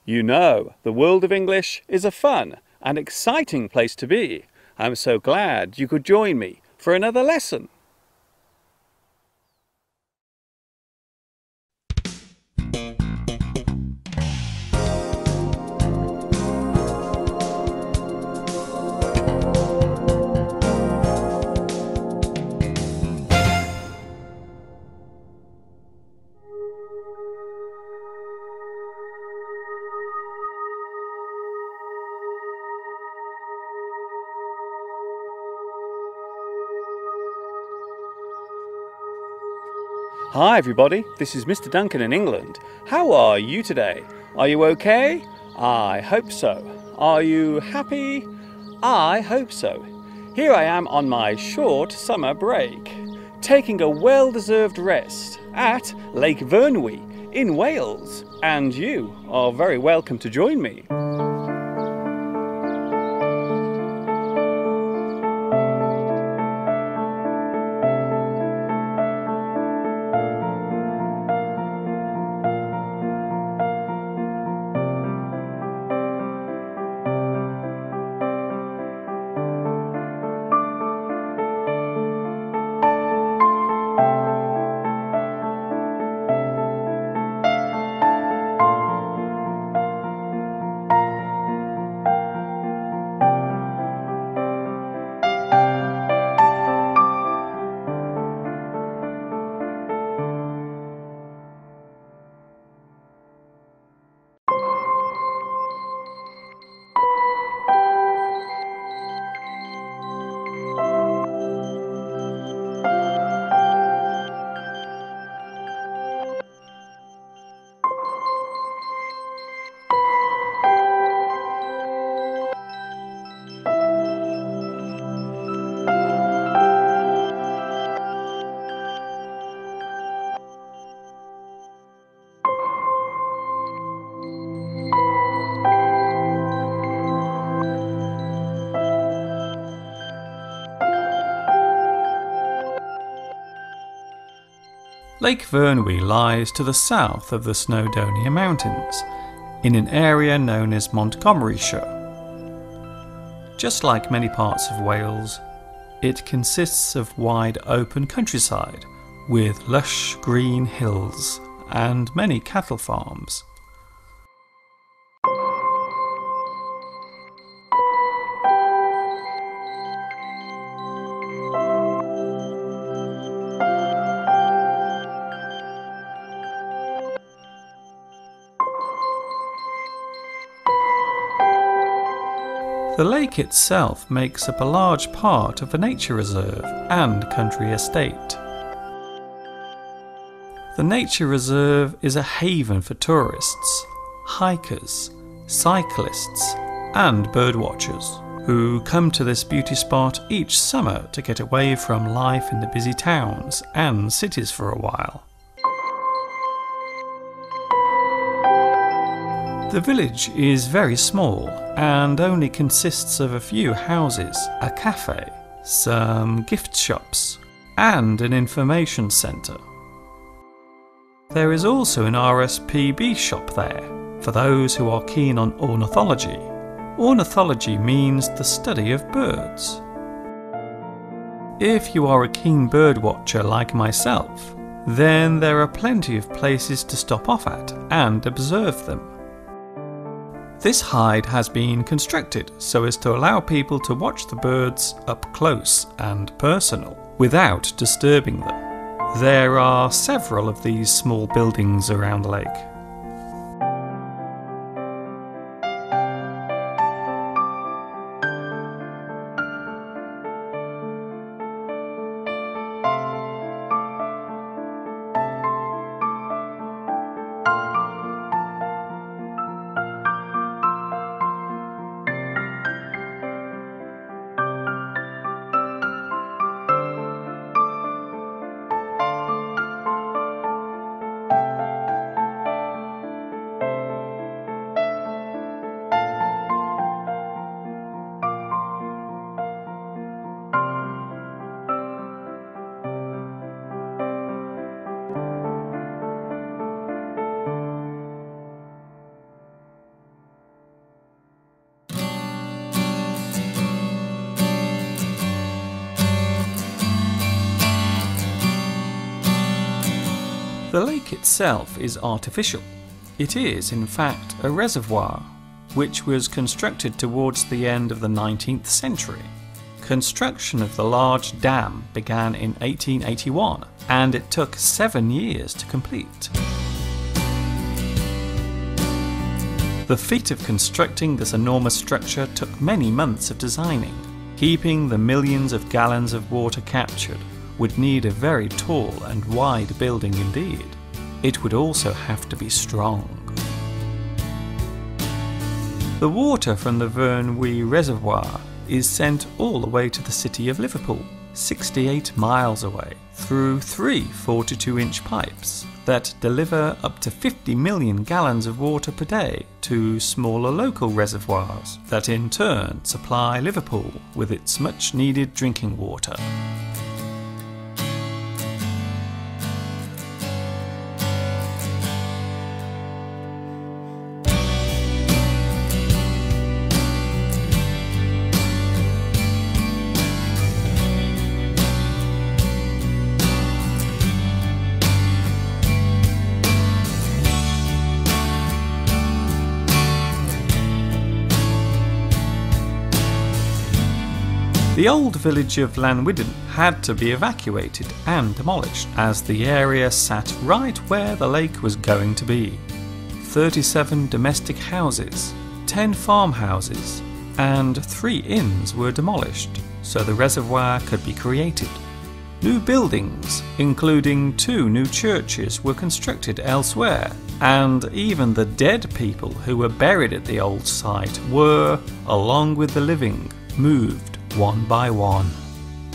You know, the world of English is a fun and exciting place to be. I'm so glad you could join me for another lesson. Hi everybody, this is Mr. Duncan in England. How are you today? Are you okay? I hope so. Are you happy? I hope so. Here I am on my short summer break, taking a well-deserved rest at Lake Vyrnwy in Wales, and you are very welcome to join me. Lake Vyrnwy lies to the south of the Snowdonia Mountains, in an area known as Montgomeryshire. Just like many parts of Wales, it consists of wide open countryside with lush green hills and many cattle farms. The lake itself makes up a large part of a nature reserve and country estate. The nature reserve is a haven for tourists, hikers, cyclists and birdwatchers who come to this beauty spot each summer to get away from life in the busy towns and cities for a while. The village is very small and only consists of a few houses, a cafe, some gift shops and an information centre. There is also an RSPB shop there for those who are keen on ornithology. Ornithology means the study of birds. If you are a keen bird watcher like myself, then there are plenty of places to stop off at and observe them. This hide has been constructed so as to allow people to watch the birds up close and personal without disturbing them. There are several of these small buildings around the lake. itself is artificial. It is, in fact, a reservoir, which was constructed towards the end of the 19th century. Construction of the large dam began in 1881, and it took 7 years to complete. The feat of constructing this enormous structure took many months of designing. Keeping the millions of gallons of water captured would need a very tall and wide building indeed. It would also have to be strong. The water from the Vyrnwy reservoir is sent all the way to the city of Liverpool, 68 miles away, through 3 42-inch pipes that deliver up to 50 million gallons of water per day to smaller local reservoirs that in turn supply Liverpool with its much needed drinking water. The old village of Llanwydden had to be evacuated and demolished, as the area sat right where the lake was going to be. 37 domestic houses, 10 farmhouses, and 3 inns were demolished, so the reservoir could be created. New buildings, including 2 new churches, were constructed elsewhere, and even the dead people who were buried at the old site were, along with the living, moved one by one.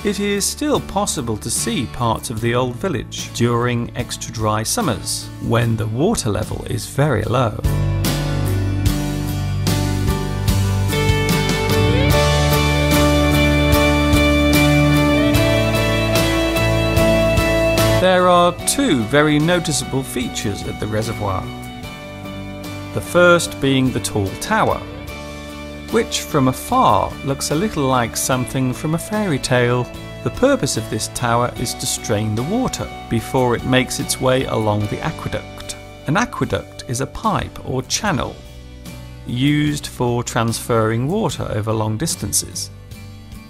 It is still possible to see parts of the old village during extra dry summers, when the water level is very low. There are 2 very noticeable features at the reservoir. The first being the tall tower, which from afar looks a little like something from a fairy tale. The purpose of this tower is to strain the water before it makes its way along the aqueduct. An aqueduct is a pipe or channel used for transferring water over long distances.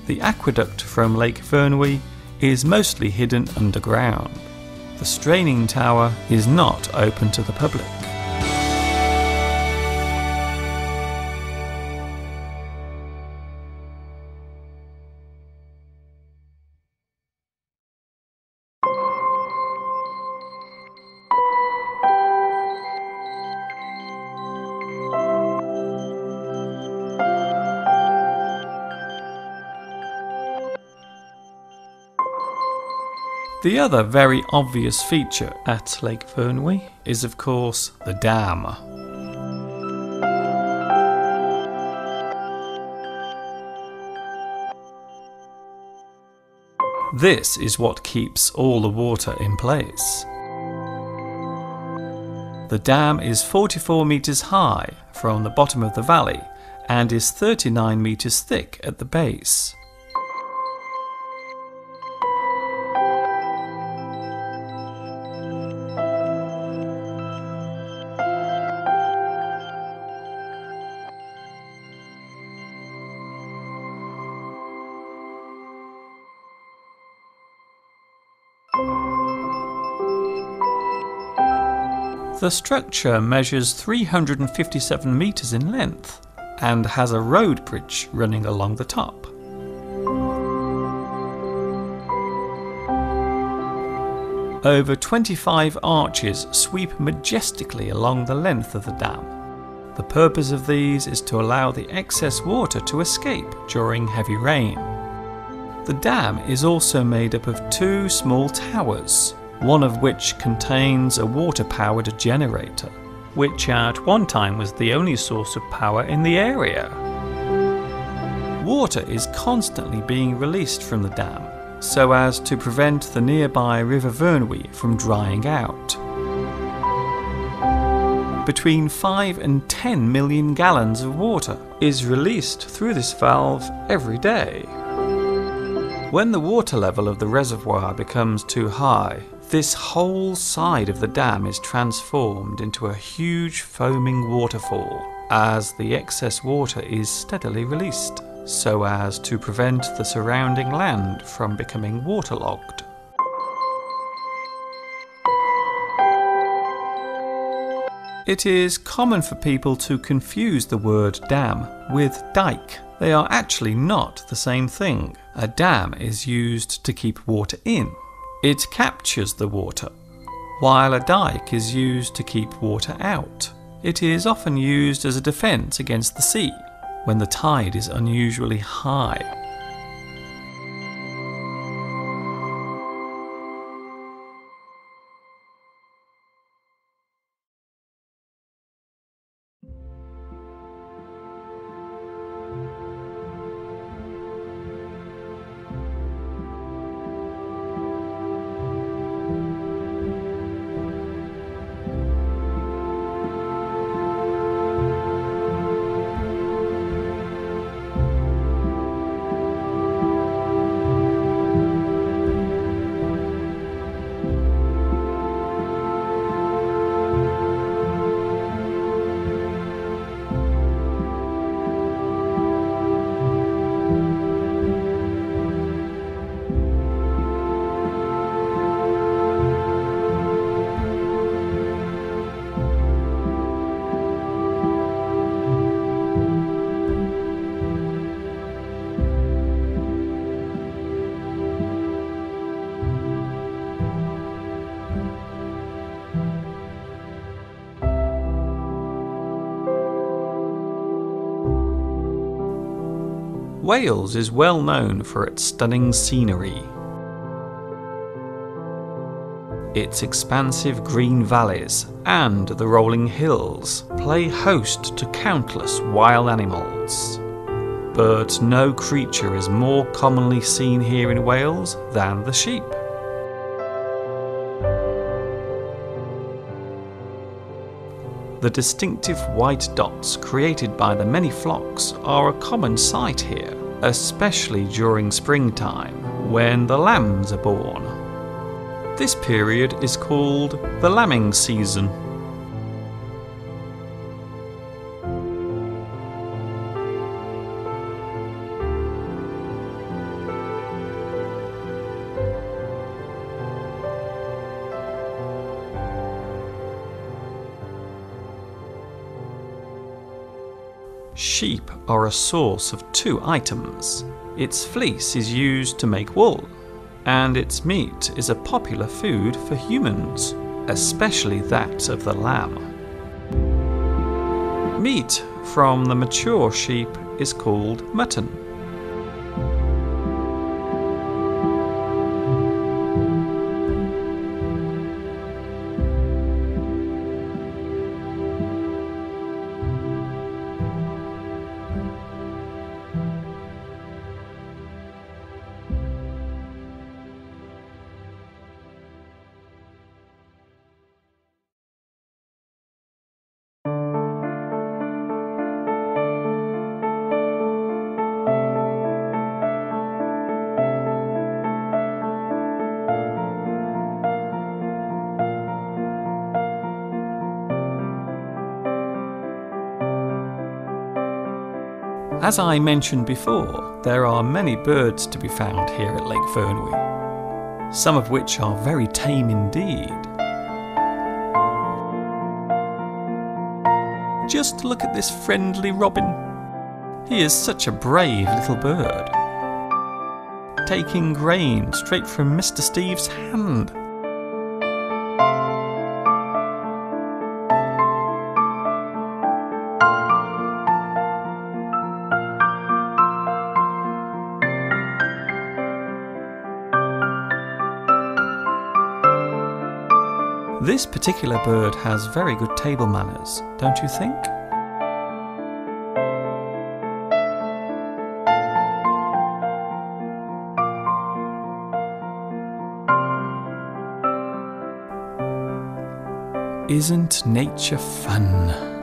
The aqueduct from Lake Vyrnwy is mostly hidden underground. The straining tower is not open to the public. The other very obvious feature at Lake Vyrnwy is, of course, the dam. This is what keeps all the water in place. The dam is 44 meters high from the bottom of the valley and is 39 meters thick at the base. The structure measures 357 meters in length and has a road bridge running along the top. Over 25 arches sweep majestically along the length of the dam. The purpose of these is to allow the excess water to escape during heavy rain. The dam is also made up of 2 small towers, one of which contains a water-powered generator, which at one time was the only source of power in the area. Water is constantly being released from the dam, so as to prevent the nearby River Vyrnwy from drying out. Between 5 and 10 million gallons of water is released through this valve every day. When the water level of the reservoir becomes too high, This whole side of the dam is transformed into a huge foaming waterfall as the excess water is steadily released, so as to prevent the surrounding land from becoming waterlogged. It is common for people to confuse the word dam with dike. They are actually not the same thing. A dam is used to keep water in. It captures the water, while a dike is used to keep water out. It is often used as a defence against the sea when the tide is unusually high. Wales is well known for its stunning scenery. Its expansive green valleys and the rolling hills play host to countless wild animals. But no creature is more commonly seen here in Wales than the sheep. The distinctive white dots created by the many flocks are a common sight here, especially during springtime when the lambs are born. This period is called the lambing season. Sheep are a source of two items. Its fleece is used to make wool, and its meat is a popular food for humans, especially that of the lamb. Meat from the mature sheep is called mutton. As I mentioned before, there are many birds to be found here at Lake Vyrnwy, some of which are very tame indeed. Just look at this friendly robin. He is such a brave little bird, taking grain straight from Mr. Steve's hand. This particular bird has very good table manners, don't you think? Isn't nature fun?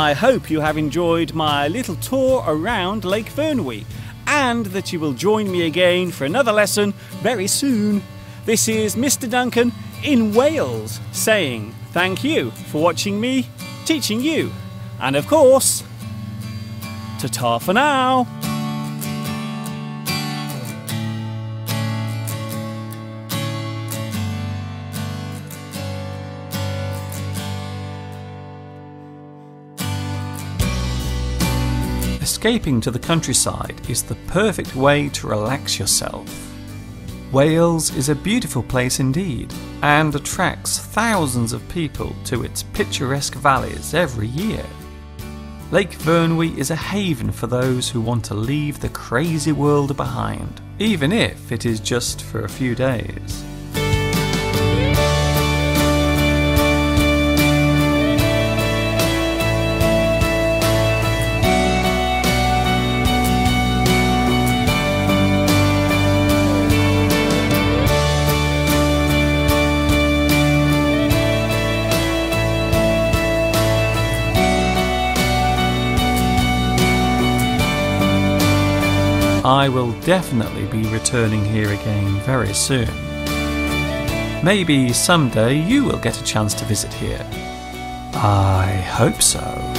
I hope you have enjoyed my little tour around Lake Vyrnwy and that you will join me again for another lesson very soon. This is Mr. Duncan in Wales saying thank you for watching me teaching you. And of course, ta-ta for now. Escaping to the countryside is the perfect way to relax yourself. Wales is a beautiful place indeed, and attracts thousands of people to its picturesque valleys every year. Lake Vyrnwy is a haven for those who want to leave the crazy world behind, even if it is just for a few days. I will definitely be returning here again very soon. Maybe someday you will get a chance to visit here. I hope so.